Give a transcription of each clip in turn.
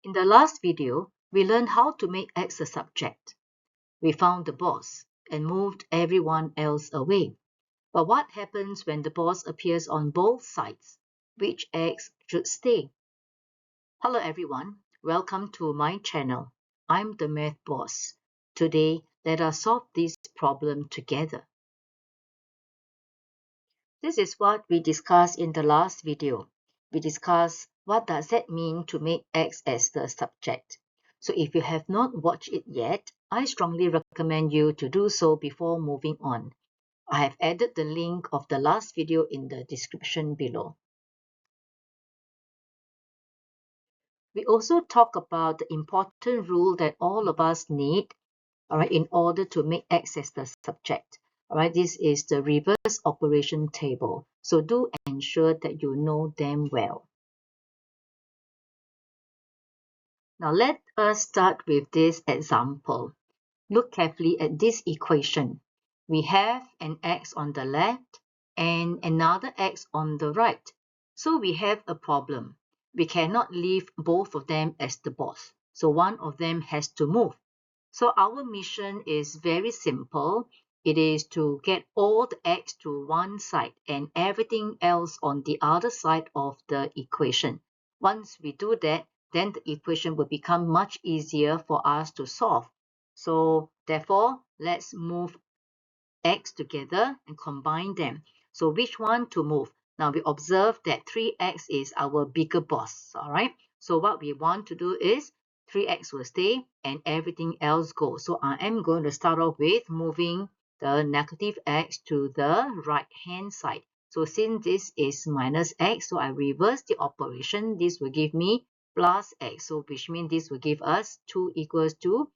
In the last video, we learned how to make X a subject. We found the boss and moved everyone else away. But what happens when the boss appears on both sides? Which X should stay? Hello everyone, welcome to my channel. I'm the Math Boss. Today, let us solve this problem together. This is what we discussed in the last video. We discussed what does that mean to make X as the subject. So if you have not watched it yet, I strongly recommend you to do so before moving on. I have added the link of the last video in the description below. We also talk about the important rule that all of us need, in order to make X as the subject. This is the reverse operation table. So do ensure that you know them well. Now let us start with this example. Look carefully at this equation. We have an X on the left and another X on the right. So we have a problem. We cannot leave both of them as the boss. So one of them has to move. So our mission is very simple. It is to get all the X to one side and everything else on the other side of the equation. Once we do that, then the equation will become much easier for us to solve. So therefore, let's move X together and combine them. So which one to move? Now we observe that 3X is our bigger boss, all right? So what we want to do is 3X will stay and everything else goes. So I am going to start off with moving the negative X to the right-hand side. So since this is minus X, so I reverse the operation. This will give me plus X. So which means this will give us 2 equals to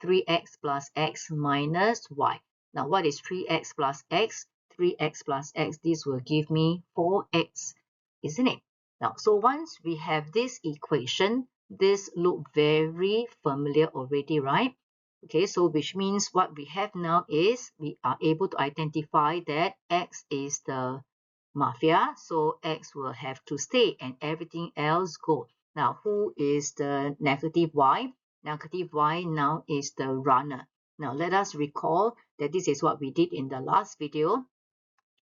3X plus X minus Y. Now, what is 3x plus x? 3x plus x, this will give me 4x, isn't it? Now, so once we have this equation, this looks very familiar already, right? Okay, so which means what we have now is we are able to identify that x is the mafia, so x will have to stay and everything else go. Now, who is the negative y? Negative y now is the runner. Now, let us recall that this is what we did in the last video.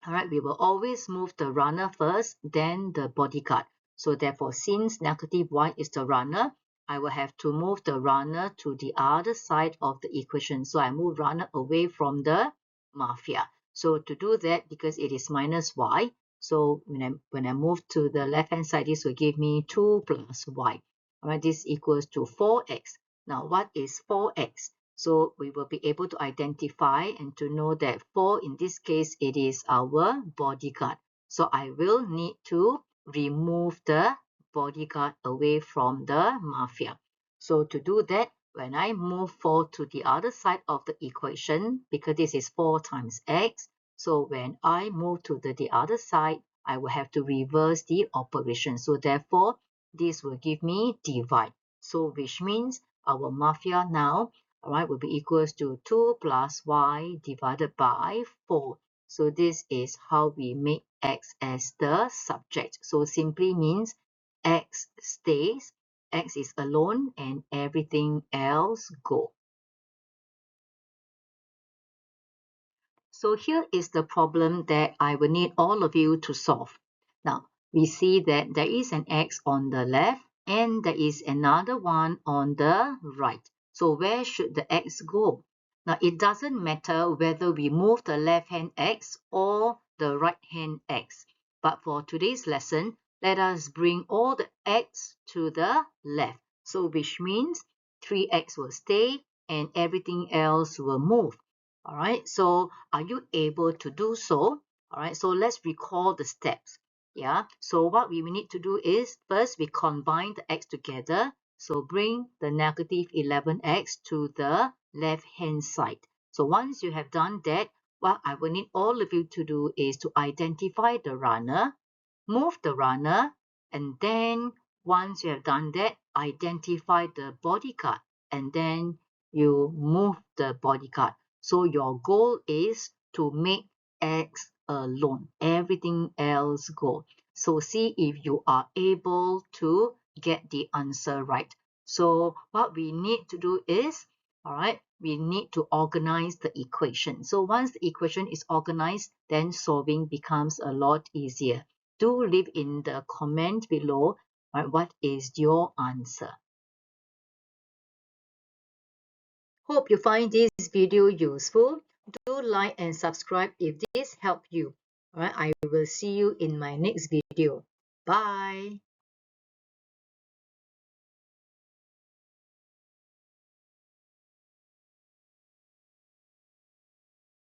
All right, we will always move the runner first, then the bodyguard. So therefore, since negative y is the runner, I will have to move the runner to the other side of the equation. So I move runner away from the mafia. So to do that, because it is minus y, so when I move to the left-hand side, this will give me 2 plus y. All right, this equals to 4x. Now, what is 4x? So we will be able to identify and to know that 4 in this case, it is our bodyguard. So I will need to remove the bodyguard away from the mafia. So to do that, when I move 4 to the other side of the equation, because this is 4 times x, so when I move to the other side, I will have to reverse the operation. So therefore, this will give me divide. So which means our mafia now, all right, will be equals to 2 plus y divided by 4. So this is how we make x as the subject. So simply means x stays, x is alone, and everything else go. So here is the problem that I will need all of you to solve. Now, we see that there is an x on the left and there is another one on the right. So where should the x go? Now, it doesn't matter whether we move the left-hand x or the right-hand x. But for today's lesson, let us bring all the x to the left. So which means 3x will stay and everything else will move. All right, so are you able to do so? All right, so let's recall the steps. Yeah, so what we need to do is first we combine the x together. So bring the negative 11x to the left hand side. So once you have done that, what I will need all of you to do is to identify the runner, move the runner, and then once you have done that, identify the bodyguard, and then you move the bodyguard. So your goal is to make x alone. Everything else go. So see if you are able to get the answer right. So what we need to do is, all right, we need to organize the equation. So once the equation is organized, then solving becomes a lot easier. Do leave in the comment below, right, what is your answer. Hope you find this video useful. Do like and subscribe if this helped you. All right, I will see you in my next video. Bye.